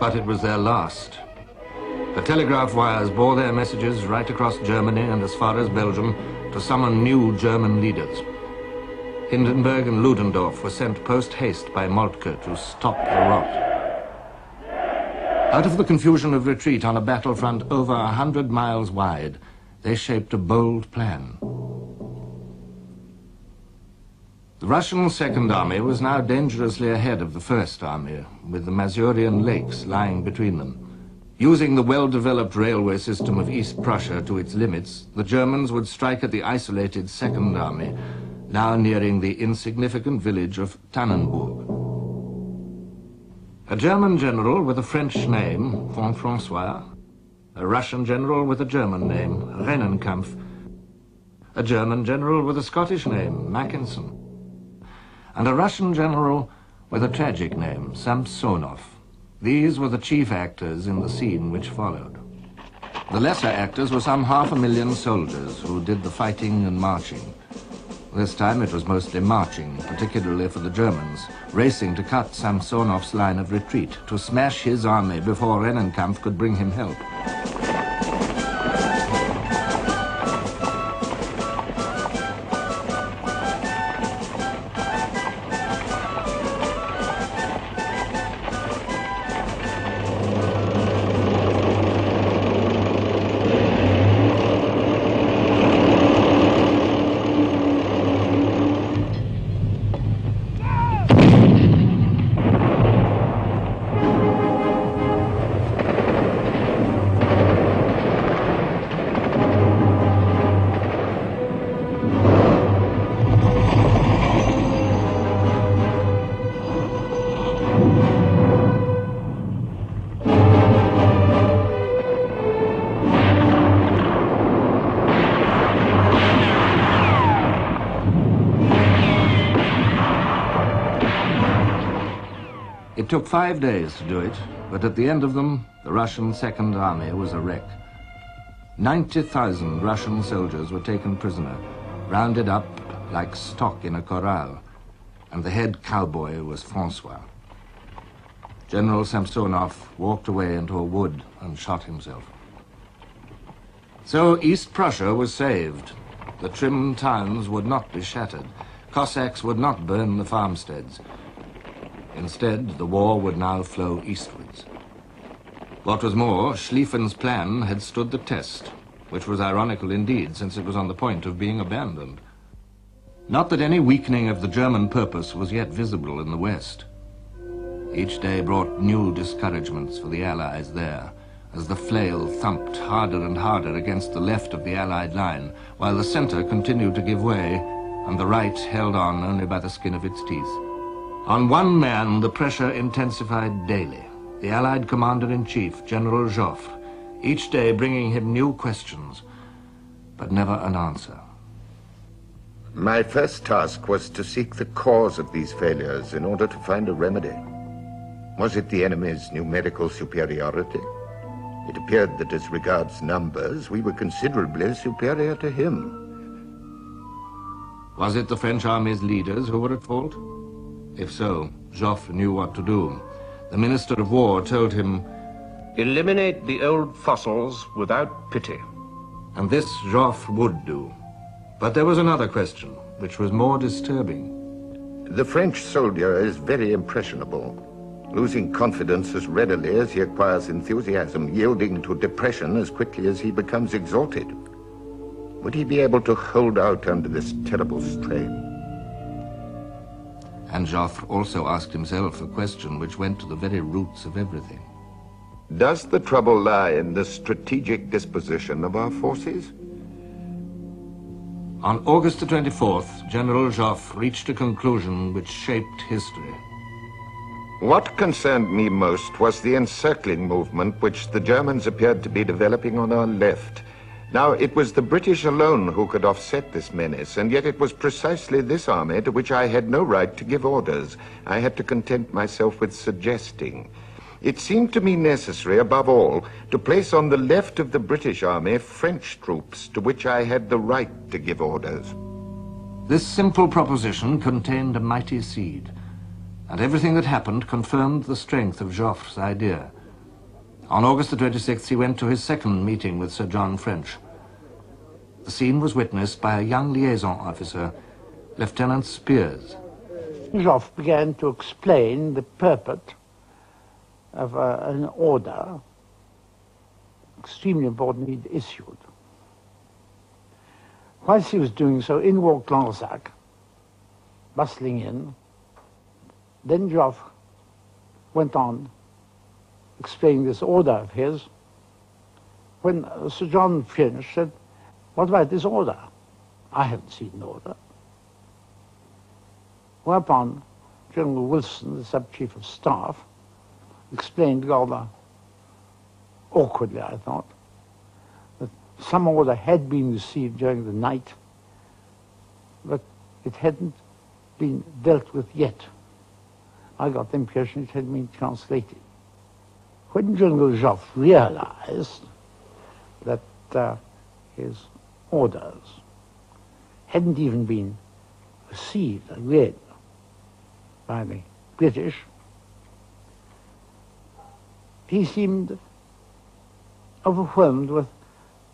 But it was their last. The telegraph wires bore their messages right across Germany and as far as Belgium to summon new German leaders. Hindenburg and Ludendorff were sent post-haste by Moltke to stop the rot. Out of the confusion of retreat on a battlefront over 100 miles wide, they shaped a bold plan. The Russian Second Army was now dangerously ahead of the First Army, with the Masurian lakes lying between them. Using the well-developed railway system of East Prussia to its limits, the Germans would strike at the isolated Second Army, now nearing the insignificant village of Tannenberg. A German general with a French name, François, a Russian general with a German name, Rennenkampf, a German general with a Scottish name, Mackinson, and a Russian general with a tragic name, Samsonov. These were the chief actors in the scene which followed. The lesser actors were some 500,000 soldiers who did the fighting and marching. This time it was mostly marching, particularly for the Germans, racing to cut Samsonov's line of retreat, to smash his army before Rennenkampf could bring him help. It took 5 days to do it, but at the end of them, the Russian Second Army was a wreck. 90,000 Russian soldiers were taken prisoner, rounded up like stock in a corral, and the head cowboy was François. General Samsonov walked away into a wood and shot himself. So East Prussia was saved. The trim towns would not be shattered. Cossacks would not burn the farmsteads. Instead, the war would now flow eastwards. What was more, Schlieffen's plan had stood the test, which was ironical indeed, since it was on the point of being abandoned. Not that any weakening of the German purpose was yet visible in the West. Each day brought new discouragements for the Allies there, as the flail thumped harder and harder against the left of the Allied line, while the center continued to give way, and the right held on only by the skin of its teeth. On one man, the pressure intensified daily. The Allied Commander-in-Chief, General Joffre, each day bringing him new questions, but never an answer. My first task was to seek the cause of these failures in order to find a remedy. Was it the enemy's numerical superiority? It appeared that as regards numbers, we were considerably superior to him. Was it the French army's leaders who were at fault? If so, Joffre knew what to do. The Minister of War told him, "Eliminate the old fossils without pity." And this Joffre would do. But there was another question, which was more disturbing. The French soldier is very impressionable, losing confidence as readily as he acquires enthusiasm, yielding to depression as quickly as he becomes exalted. Would he be able to hold out under this terrible strain? And Joffre also asked himself a question which went to the very roots of everything. Does the trouble lie in the strategic disposition of our forces? On August the 24th, General Joffre reached a conclusion which shaped history. What concerned me most was the encircling movement which the Germans appeared to be developing on our left. Now, it was the British alone who could offset this menace, and yet it was precisely this army to which I had no right to give orders. I had to content myself with suggesting. It seemed to me necessary, above all, to place on the left of the British army French troops to which I had the right to give orders. This simple proposition contained a mighty seed, and everything that happened confirmed the strength of Joffre's idea. On August the 26th, he went to his second meeting with Sir John French. The scene was witnessed by a young liaison officer, Lieutenant Spears. Joffre began to explain the purport of an order, extremely important, he'd issued. Whilst he was doing so, in walked Lansac, bustling in. Then Joffre went on explaining this order of his, when Sir John French said, "What about this order? I haven't seen an order." Whereupon General Wilson, the Sub-Chief of Staff, explained rather awkwardly, I thought, that some order had been received during the night, but it hadn't been dealt with yet. I got the impression it had been translated. When General Joffre realized that his orders hadn't even been received and read by the British, he seemed overwhelmed with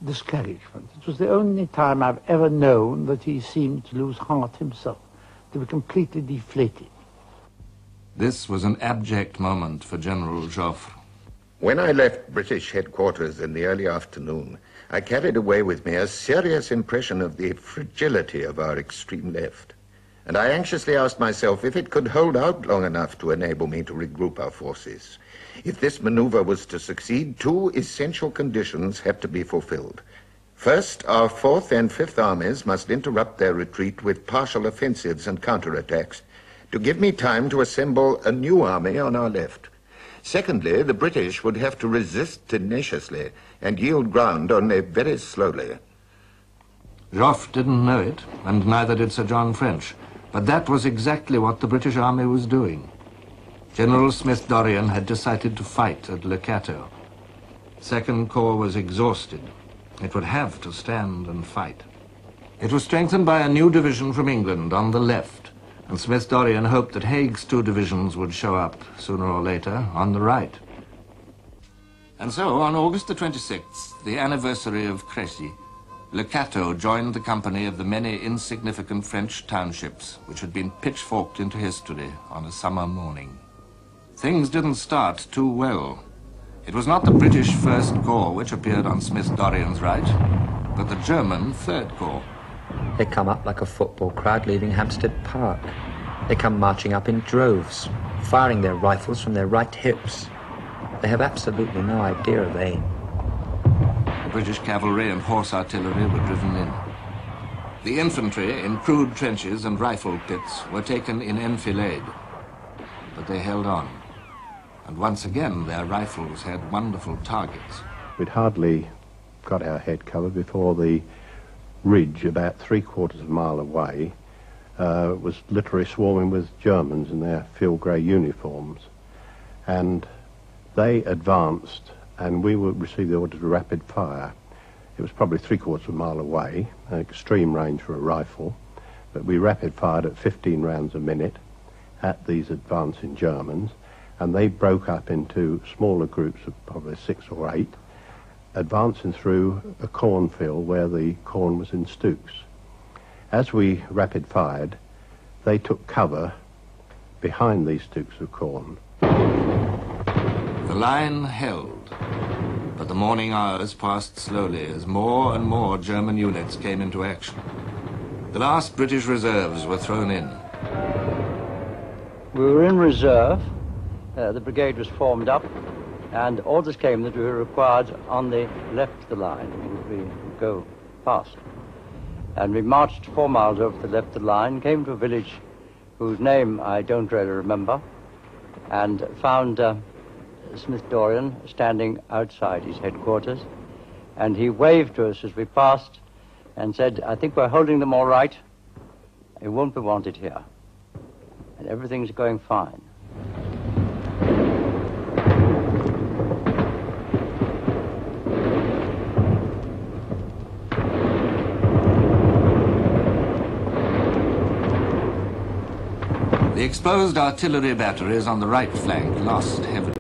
discouragement. It was the only time I've ever known that he seemed to lose heart himself, to be completely deflated. This was an abject moment for General Joffre. When I left British headquarters in the early afternoon, I carried away with me a serious impression of the fragility of our extreme left. And I anxiously asked myself if it could hold out long enough to enable me to regroup our forces. If this maneuver was to succeed, two essential conditions had to be fulfilled. First, our 4th and 5th armies must interrupt their retreat with partial offensives and counterattacks to give me time to assemble a new army on our left. Secondly, the British would have to resist tenaciously and yield ground only very slowly. Joffre didn't know it, and neither did Sir John French, but that was exactly what the British army was doing. General Smith-Dorrien had decided to fight at Le Cateau. Second Corps was exhausted. It would have to stand and fight. It was strengthened by a new division from England on the left, and Smith-Dorrien hoped that Haig's 2 divisions would show up sooner or later on the right. And so, on August the 26th, the anniversary of Crécy, Le Cateau joined the company of the many insignificant French townships which had been pitchforked into history on a summer morning. Things didn't start too well. It was not the British First Corps which appeared on Smith-Dorrien's right, but the German Third Corps. They come up like a football crowd leaving Hampstead Park. They come marching up in droves, firing their rifles from their right hips. They have absolutely no idea of aim. The British cavalry and horse artillery were driven in. The infantry, in crude trenches and rifle pits, were taken in enfilade. But they held on. And once again, their rifles had wonderful targets. We'd hardly got our head covered before the ridge, about 3/4 of a mile away, was literally swarming with Germans in their field grey uniforms. And they advanced, and we would receive the order to rapid fire. It was probably 3/4 of a mile away, an extreme range for a rifle, but we rapid fired at 15 rounds a minute at these advancing Germans, and they broke up into smaller groups of probably 6 or 8, advancing through a cornfield where the corn was in stooks. As we rapid fired, they took cover behind these stooks of corn. The line held, but the morning hours passed slowly as more and more German units came into action. The last British reserves were thrown in. We were in reserve. The brigade was formed up, and orders came that we were required on the left of the line. We would go fast. And we marched 4 miles over the left of the line, came to a village whose name I don't really remember, and found Smith-Dorrien standing outside his headquarters, and he waved to us as we passed and said, "I think we're holding them all right. It won't be wanted here. And everything's going fine." The exposed artillery batteries on the right flank lost heavily.